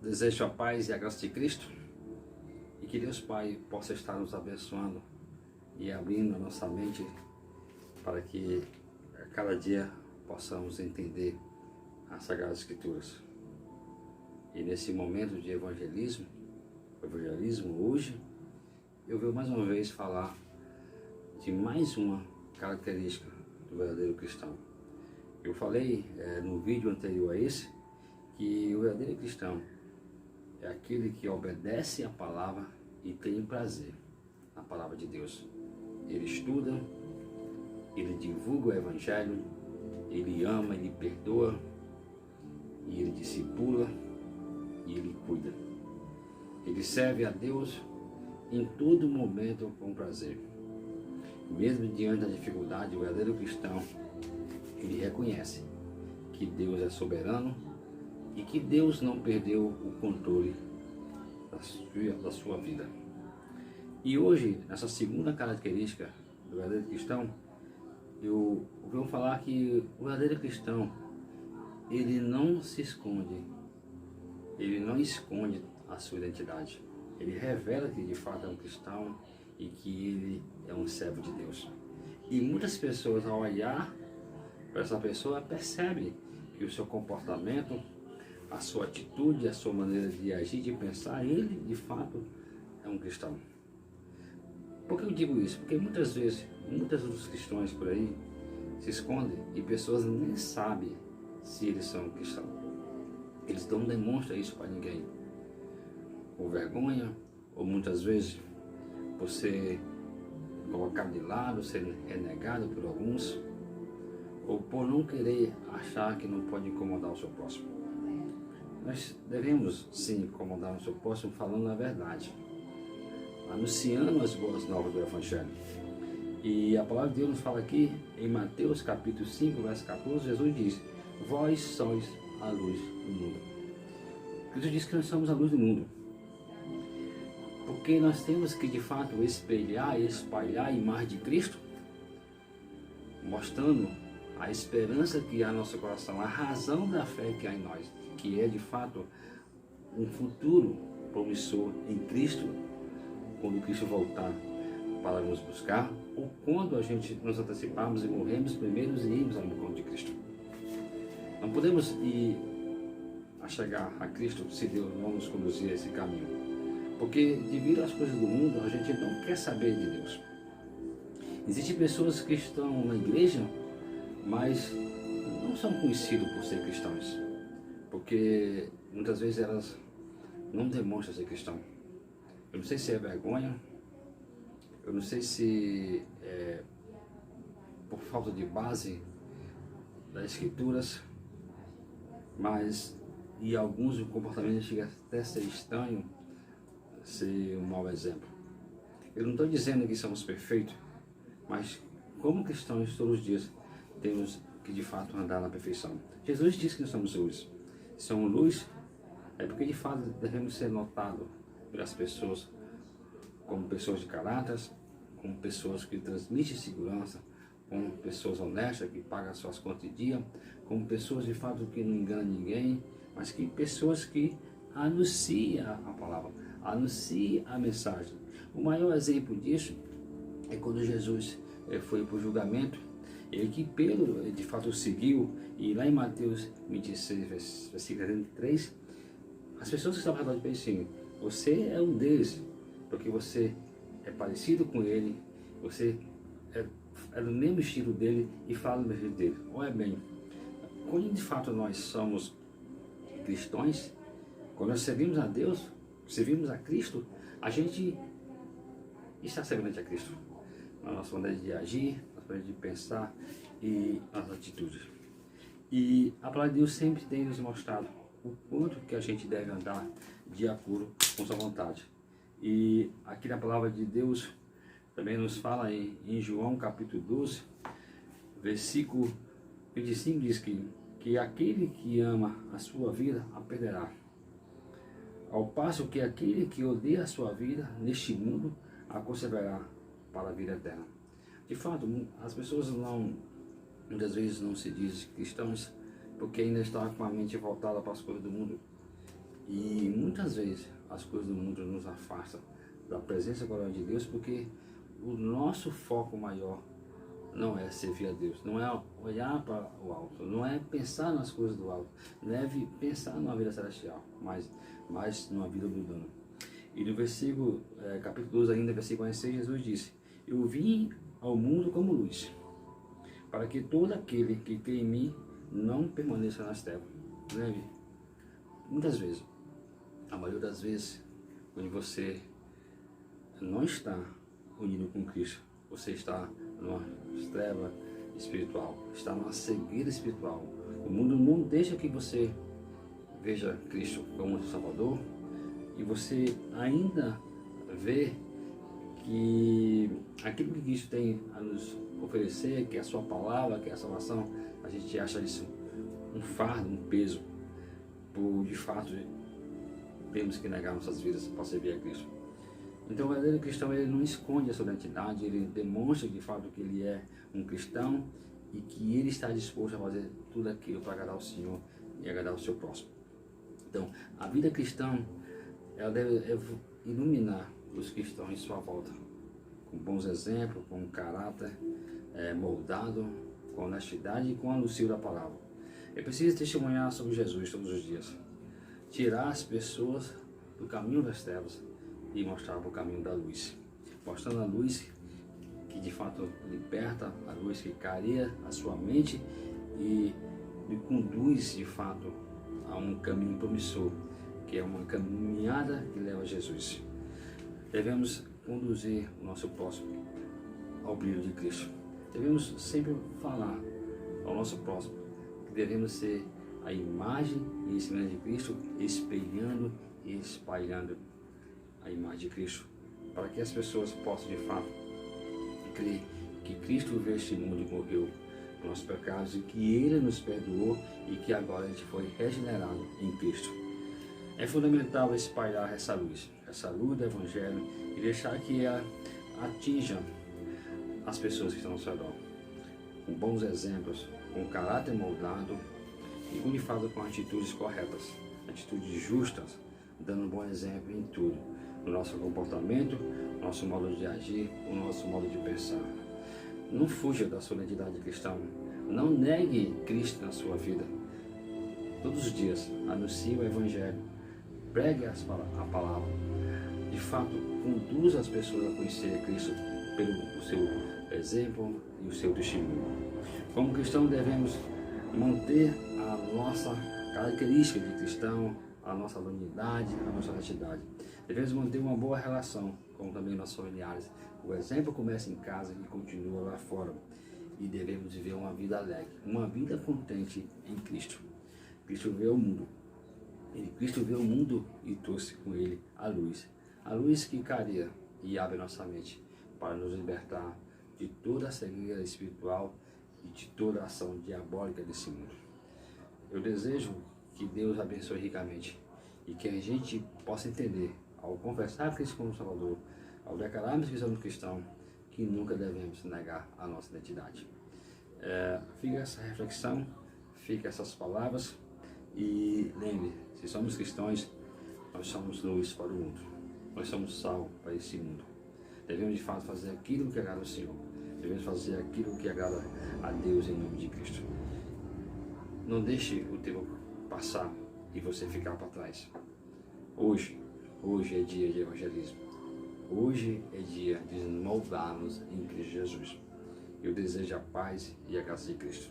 Desejo a paz e a graça de Cristo e que Deus Pai possa estar nos abençoando e abrindo a nossa mente para que a cada dia possamos entender as Sagradas Escrituras. E nesse momento de evangelismo hoje, eu venho mais uma vez falar de mais uma característica do verdadeiro cristão. Eu falei no vídeo anterior a esse que o verdadeiro cristão é aquele que obedece a palavra e tem prazer na palavra de Deus. Ele estuda, ele divulga o evangelho, ele ama, ele perdoa, e ele discipula e ele cuida. Ele serve a Deus em todo momento com prazer. Mesmo diante da dificuldade, o verdadeiro cristão, ele reconhece que Deus é soberano e que Deus não perdeu o controle da sua vida. E hoje, nessa segunda característica do verdadeiro cristão, eu vou falar que o verdadeiro cristão, ele não se esconde, ele não esconde a sua identidade. Ele revela que de fato é um cristão e que ele é um servo de Deus. E muitas pessoas, ao olhar para essa pessoa, percebem que o seu comportamento, a sua atitude, a sua maneira de agir, de pensar, ele de fato é um cristão. Por que eu digo isso? Porque muitas vezes, muitos dos cristãos por aí se escondem e pessoas nem sabem se eles são cristãos. Eles não demonstram isso para ninguém. Por vergonha, ou muitas vezes por ser colocado de lado, ser renegado por alguns, ou por não querer achar que não pode incomodar o seu próximo. Nós devemos sim incomodar o seu próximo falando a verdade, anunciando as boas novas do Evangelho. E a palavra de Deus nos fala aqui, em Mateus capítulo 5, verso 14, Jesus diz: vós sois a luz do mundo. Cristo diz que nós somos a luz do mundo, porque nós temos que de fato espelhar e espalhar a imagem de Cristo, mostrando a esperança que há no nosso coração, a razão da fé que há em nós, que é de fato um futuro promissor em Cristo, quando Cristo voltar para nos buscar, ou quando a gente nos anteciparmos e morremos primeiros e irmos ao encontro de Cristo. Não podemos ir a chegar a Cristo se Deus não nos conduzir a esse caminho, porque devido às coisas do mundo a gente não quer saber de Deus. Existem pessoas que estão na igreja, mas não são conhecidas por ser cristãos, porque muitas vezes elas não demonstram ser cristão. Eu não sei se é vergonha, eu não sei se é por falta de base das escrituras, mas e alguns o comportamento chega até a ser estranho, ser um mau exemplo. Eu não estou dizendo que somos perfeitos, mas como cristãos todos os dias temos que de fato andar na perfeição. Jesus disse que nós somos luz. Somos luz é porque de fato devemos ser notados pelas pessoas como pessoas de caráter, como pessoas que transmitem segurança, como pessoas honestas que pagam suas contas de dia, como pessoas de fato que não enganam ninguém, mas que pessoas que anunciam a palavra, anunciam a mensagem. O maior exemplo disso é quando Jesus foi para o julgamento, ele que Pedro de fato seguiu, e lá em Mateus 26, versículo 33, as pessoas que estavam ao redor de Pedro disseram: você é um deles, porque você é parecido com ele, você é do mesmo estilo dele e fala do mesmo jeito dele. Olha bem, quando de fato nós somos cristãos, quando nós servimos a Deus, servimos a Cristo, a gente está semelhante a Cristo na nossa maneira de agir, na nossa maneira de pensar e nas atitudes. E a palavra de Deus sempre tem nos mostrado o quanto que a gente deve andar de acordo com sua vontade. E aqui na palavra de Deus também nos fala em João capítulo 12, versículo 25, diz que aquele que ama a sua vida a perderá, ao passo que aquele que odeia a sua vida neste mundo a conservará para a vida eterna. De fato, as pessoas muitas vezes não se dizem cristãos porque ainda estão com a mente voltada para as coisas do mundo. E muitas vezes as coisas do mundo nos afastam da presença gloriosa de Deus, porque o nosso foco maior não é servir a Deus, não é olhar para o alto, não é pensar nas coisas do alto, deve pensar numa vida celestial, mas numa vida mundana. E no versículo, capítulo 12 ainda, versículo 46, Jesus disse: eu vim ao mundo como luz, para que todo aquele que crê em mim não permaneça nas trevas. Né? Muitas vezes, a maioria das vezes, quando você não está unido com Cristo, você está numa treva espiritual, está numa cegueira espiritual. O mundo não deixa que você veja Cristo como Salvador, e você ainda vê que aquilo que Cristo tem a nos oferecer, que é a sua palavra, que é a salvação, a gente acha isso um fardo, um peso, por de fato temos que negar nossas vidas para servir a Cristo. Então o verdadeiro cristão, ele não esconde a sua identidade, ele demonstra de fato que ele é um cristão e que ele está disposto a fazer tudo aquilo para agradar o Senhor e agradar o seu próximo. Então, a vida cristã, ela deve iluminar os que estão em sua volta, com bons exemplos, com um caráter moldado, com honestidade e com o anúncio da palavra. É preciso testemunhar sobre Jesus todos os dias, tirar as pessoas do caminho das trevas e mostrar para o caminho da luz, mostrando a luz que de fato liberta, a luz que clareia a sua mente e lhe conduz de fato a um caminho promissor, que é uma caminhada que leva a Jesus. Devemos conduzir o nosso próximo ao brilho de Cristo. Devemos sempre falar ao nosso próximo que devemos ser a imagem e semelhança de Cristo, espelhando e espalhando a imagem de Cristo, para que as pessoas possam de fato crer que Cristo veio este mundo e morreu por nossos pecados, e que Ele nos perdoou e que agora a gente foi regenerado em Cristo. É fundamental espalhar essa luz do Evangelho, e deixar que ela atinja as pessoas que estão ao seu redor, com bons exemplos, com caráter moldado e de fato com atitudes corretas, atitudes justas, dando um bom exemplo em tudo, no nosso comportamento, no nosso modo de agir, no nosso modo de pensar. Não fuja da sua identidade cristã, não negue Cristo na sua vida. Todos os dias anuncie o Evangelho, pregue a palavra, de fato conduza as pessoas a conhecer Cristo pelo seu exemplo e o seu testemunho. Como cristão devemos manter a nossa característica de cristão, a nossa unidade, a nossa honestidade. Devemos manter uma boa relação com também nossos familiares. O exemplo começa em casa e continua lá fora. E devemos viver uma vida alegre, uma vida contente em Cristo. Cristo veio ao mundo. Cristo veio ao mundo e trouxe com ele a luz que clareia e abre nossa mente para nos libertar de toda a cegueira espiritual e de toda a ação diabólica desse mundo. Eu desejo que Deus abençoe ricamente e que a gente possa entender, ao confessar Cristo como Salvador, ao declararmos que somos cristãos, que nunca devemos negar a nossa identidade. Fica essa reflexão, fica essas palavras, e lembre, se somos cristãos, nós somos luz para o mundo, nós somos sal para esse mundo. Devemos de fato fazer aquilo que agrada ao Senhor, devemos fazer aquilo que agrada a Deus em nome de Cristo. Não deixe o tempo passar e você ficar para trás. Hoje é dia de evangelismo. Hoje é dia de nos moldarmos em Cristo Jesus. Eu desejo a paz e a graça de Cristo.